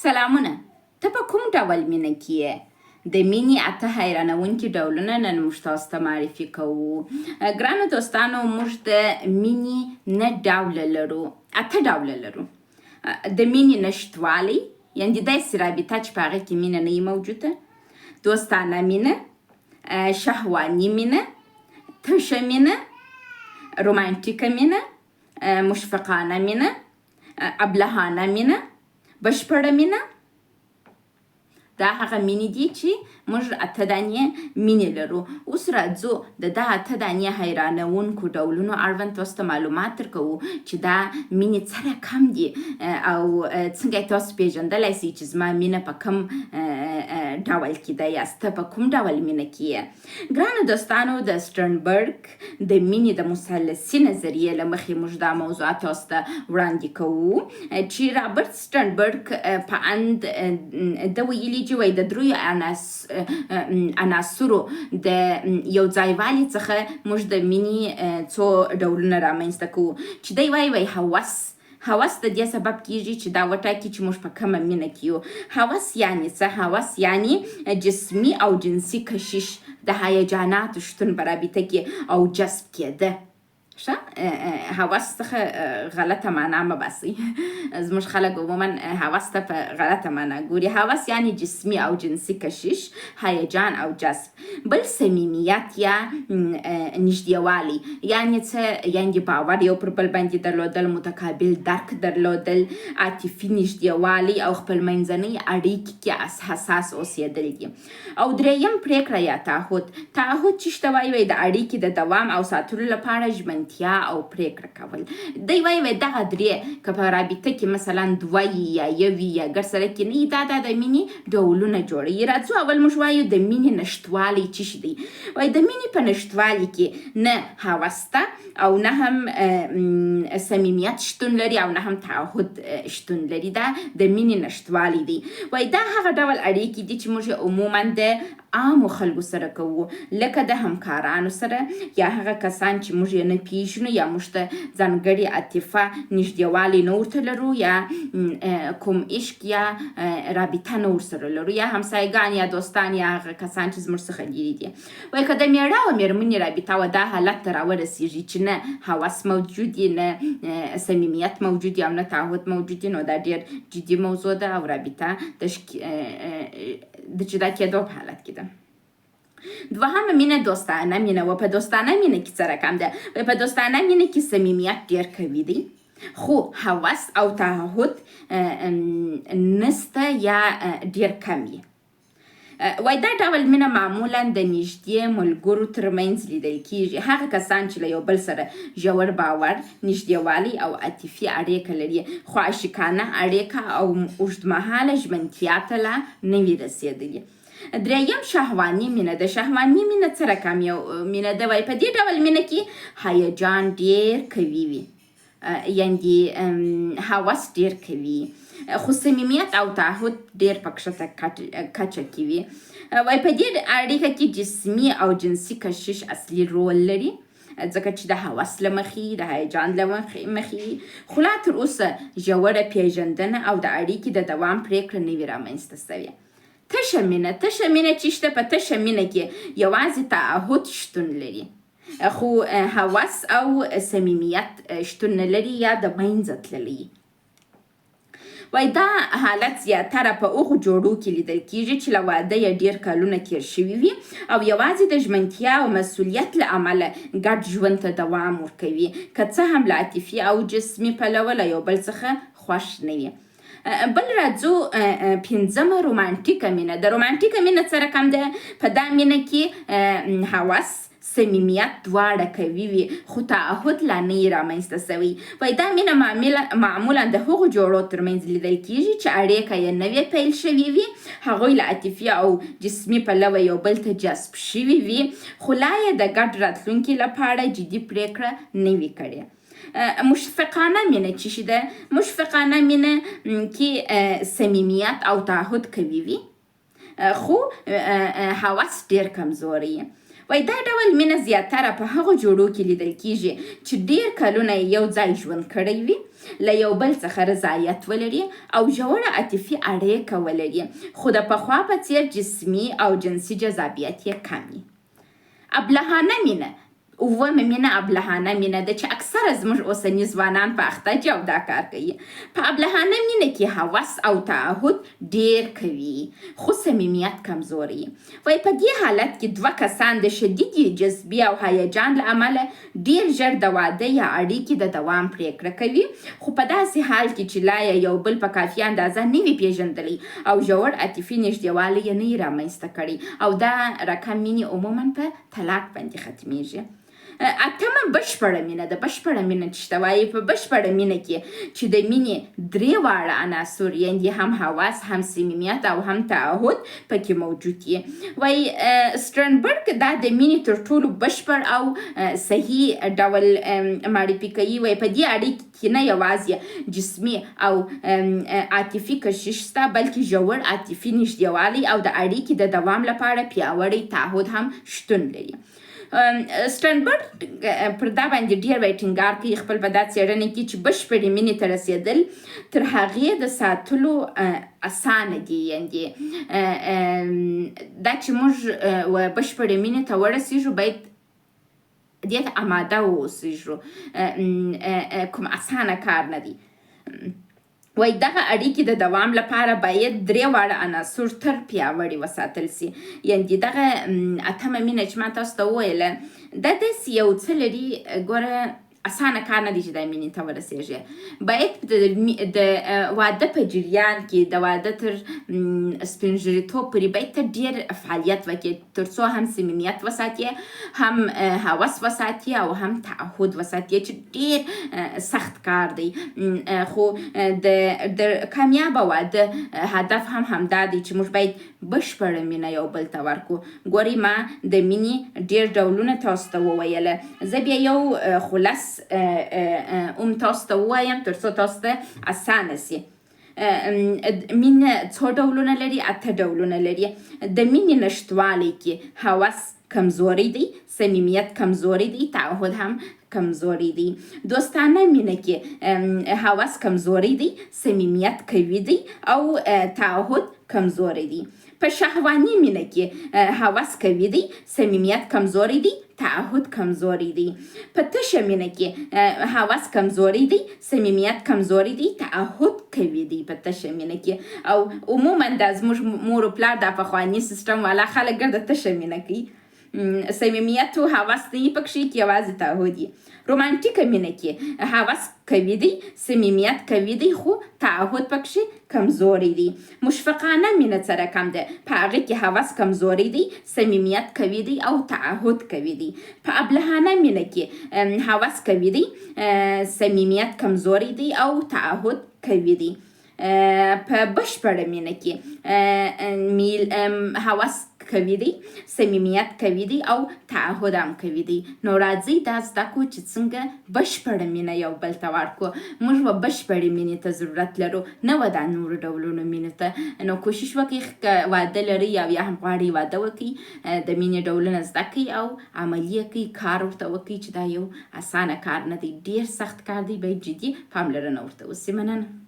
سلامونه، ته په کوم ډول مینه کې یې؟ د مینې اته حیرانونکي ډولونه نن موږ تاسو ته معرفي کوو. ګرانو دوستانو، موږ د مینې نه ډوله لرو، اته ډوله لرو. د مینې نشتوالی، یعنې داسې رابطه چې په هغې کې مینه نه وي موجوده، دوستانه مینه، شهواني مینه، تشه مینه، رومانتیکه مینه، مشفقانه مینه، ابلهانه مینه، بشپړه مینه. دا هغه مینې دي چې موږ اته دانې مینې لرو. اوس راځو د دا اته دانې حیرانونکو ډولونو اړوند تاسو ته معلومات درکوو چې دا مینې څه رقم دي او څنګه تاسو پیژندلی شئ چې زما مینه په کوم ډول کې ده، یاست ته په کوم ډول مینه کې یې. ګرانو دوستانو، د سټرنبرګ د مینې د مثلثي نظریې له مخې موږ دا موضوع تاسو ته وړاندې کوو چې رابرټ سټرنبرګ په اند د ویلي چې وایي د دریو عناصرو د یو ځایوالي څخه موږ د مینې څو ډولونه رامنځته کوو. چې دی وایي هوس د دې سبب کیږي چې دا وټاکي چې موږ په کومه مینه کې یو. هوس یعنې څه؟ هوس یعنې جسمي او جنسي کشش، د هیجاناتو شتون په رابطه کې او جذب کېده. هوس څخه غلطه معنا مه باسئ. زموږ خلک عموما هوس ته په غلطه معنا ګوري. هوس یعنی جسمی او جنسی کشش، هیجان او جذب. بل صمیمیت یا نږدېوالی، یعنی څه؟ یعنی باور یو پر بل باندې درلودل، متقابل درک درلودل، عاطفي نږدېوالی او خپلمنځنۍ اړیکې کې حساس اوسېدل دي. او دریم پریکړه یا تعهد. تعهد چې شته وایي د اړیکې د دوام او ساتلو لپاره ژمنتیا او پریکړه کول. دی وایي دغه درې که په رابطه کې مثلا دوه یا یوي یا ګډ سره کې نه وي، دا د مینې ډولونه جوړوي. راځو اول موږ وایو د مینې نشتوالی څه شی دی. وایي د مینې په نشتوالي کې نه هوس ته او نه هم صمیمیت شتون لري او نه هم تعهد شتون لري. دا د مینې نشتوالی دی. وایي دا هغه ډول اړیکې دي چې موږ عموما د عامو خلکو سره کوو، لکه د همکارانو سره یا هغه کسان چې موږ یې نه پیژنو یا موږ ته ځانګړې عاطفه نږدېوالی نه ورته لرو یا کوم عشق یا رابطه نه ورسره لرو، یا همسایګان یا دوستان یا هغه کسان چې زموږ څخه لرې دي. وایي که د میړه او میرمنې رابطه و دا حالت ته راورسېږي چې نه هوس موجود وي، نه صمیمیت موجود وي او نه تعهد موجود وي، نو دا ډېر جدي موضوع ده او رابطه د جدا کېدو په حالت کې ده. دوهمه مینه دوستانه مینه. و په دوستانه مینه کې څه رقم ده؟ په دوستانه مینه کې صمیمیت ډېر قوي دی، خو هوس او تعهد نسته یا ډېر کم وي. وای دا ډول مینه معمولا د نږدې ملګرو ترمنځ لیدل کیږي. هغه کسان چې له یو بل سره ژور باور، نږدېوالی او عاطفي اړیکه لري، خو عاشقانه اړیکه او اوږدمهاله ژمنتیا ته لا نه وي رسېدلي. دریم شهواني مینه. د شهواني مینه څه رقم یو مینه ده؟ وایي په دې ډول مینه کې هیجان ډېر قوي وي، یعنې هوس ډېر کوي، خو صمیمیت او تعهد ډېر په کښته کچه کې وي. وایي په دې اړیکه کې جسمي او جنسي کشش اصلي رول لري، ځکه چې د هوس له مخې، د هیجان له مخې، خو لا تر اوسه ژوره پیژندنه او د اړیکې د دوام پریکړه نه وي رامنځته شوې. تشه مینه. تشه مینه چې شته، په تشه مینه کې یوازې تعهد شتون لري، خو هوس او صمیمیت شتون نه لري یا د منځه تللی. وایي دا حالت زیاتره په هغو جوړو کې لیدل کیږي چې له واده یې ډېر کلونه تېر شوي وي او یوازې د ژمنتیا او مسؤلیت له امله ګډ ژوند ته دوام ورکوي، که څه هم له عاطفي او جسمي پلوه له یو بل څخه خوښ نه وي. بل راځو پنځمه رومانتیکه مینه. د رومانتیکه مینه څه رقم ده؟ په دا مینه کې هوس، صمیمیت دواړه قوي وي، خو تعهد لا نه یې رامنځته شوی. وایي دا مینه معمولا د هغو جوړو ترمنځ لیدل کیږي چې اړیکه یې نوې پیل شوې وي، هغوی له عاطفي او جسمي پلوه یو بل ته جذب شوي وي، خو لا یې د ګډ راتلونکي لپاره جدي پریکړه نه وي کړې. مشفقانه مینه چې شي ده؟ مشفقانه مینه کې صمیمیت او تعهد قوي وي، خو هوس ډېر کمزوری. وای دا ډول مینه زیاتره په هغو جوړو کې لیدل کیږي چې ډیر کلونه یې یو ځای ژوند کړی وي، له یو بل څخه رضایت ولري او ژوره عاطفي اړیکه ولري، خو د پخوا په څیر جسمي او جنسي جذابیت یې کم وي. ابلهانه مینه اوومه مینه ابلهانه مینه ده چې اکثره زموږ اوسني ځوانان په اخته دي او دا کار کوي. په ابلهانه مینه کې هوس او تعهد ډیر کوي، خو صمیمیت کمزوري. وای په دې حالت کې دوه کسان د شدیدې جذبې او هیجان له امله ډیر ژر د واده یا اړیکې د دوام پریکړه کوي، خو په داسې حال کې چې لا یو بل په کافي اندازه نه وي پیژندلی او ژور عاطفي نږدېوالی یې نه وي رامنځته کړی، او دا رقم مینې عموما په طلاق باندې ختمیږي. اتمه بشپړه مینه ده. بشپړه مینه چې ته وایي، په بشپړه مینه کې چې د مینې درې واړه عناصر یعنې هم حواس، هم صمیمیت او هم تعهد پکې موجود دي. وایي سټرنبرګ دا د مینې تر ټولو بشپړ او صحیح ډول معرفي کوي. وایي په دې اړیکې کې نه یوازې جسمي او عاطفي کشش شته، بلکې ژور عاطفي نږدېوالی او د اړیکې د دوام لپاره پیاوړی تعهد هم شتون لري. سټرنبرګ پر دا باندې ډیر ټینګار کوي خپل په دا څېړنه کې چې بشپړې مینې ته رسېدل تر هغې د ساتلو اسانه دي. یعنې دا چې موږ بشپړې مینې ته ورسېږو باید دې ته اماده واوسېږو، کوم اسانه کار نه دی. وای دغه اړیکې د دوام لپاره باید درې واړه عناصر تر پیاوړي وساتل سي. یعنې دغه اتمه مینه چې ما تاسو ته وویله دا داسې یو څه لري، ګوره اسانه کار نه دی چې دا مینې ته ورسېږي. باید د واده په جریان کې د واده تر سپینږیرتوب پورې باید ته ډېر فعالیت وکړې تر څو هم صمیمیت وساتې، هم هوس وساتې او هم تعهد وساتې، چې ډېر سخت کار دی. خو د کامیابه واده هدف هم همدا دی چې موږ باید بشپړه مینه یو بل ته ورکړو. ګورئ ما د مینې ډېر ډولونه تاسو ته وویله، زه بیا یو خلاص تاسو ته ووایم تر څو تاسو ته اسانه سي. مینه څو ډولونه لري؟ 8 ډولونه لري. د مینې نشتوالی کې هوس کمزوری دی، صمیمیت کمزوری دی، تعهد هم کمزوری دی. دوستانه مینه کې هوس کمزوری دی، صمیمیت قوي دی او تعهد کمزوری دی. په شهواني مینه کې هوس قوي دی، صمیمیت کمزوری دی، تعهد کمزوری دی. په تشه مینه کې هوس کمزوری دی، صمیمیت کمزوری دی، تعهد قوي دی په تشه مینه کې. او عموما دا زموږ مور و پلار دا پخواني سیستم والا خلک ګرده تشه مینه کوي، صمیمیت و هوس نه یې پکښې کې یوازې تعهد یي. رومانټیکه مینه کې هوس قوي دی، صمیمیت قوي دی، خو تعهد پکښې کمزوری دی. مشفقانه مینه څه رقم ده؟ په هغې کې هوس کمزوری دی، صمیمیت قوي دی او تعهد قوي دی. په ابلهانه مینه کې هوس قوي دی، صمیمیت کمزوری دی او تعهد قوي دی. په بشپړه مینه کې هوس قوي دی، صمیمیت قوي دی او تعهد هم قوي دی. نو راځئ دا زده کړو چې څنګه بشپړه مینه یو بل ته ورکړو. موږ به بشپړې مینې ته ضرورت لرو، نه به دا نورو ډولونو مینې ته. نو کوشش وکړئ که واده لرئ او یا هم غواړئ واده وکړئ، د مینې ډولونه زده کړئ او عملي یې کړئ، کار ورته وکړئ چې دا یو اسانه کار نه دی، ډېر سخت کار دی، باید جدي پاملرنه ورته وسي. مننه.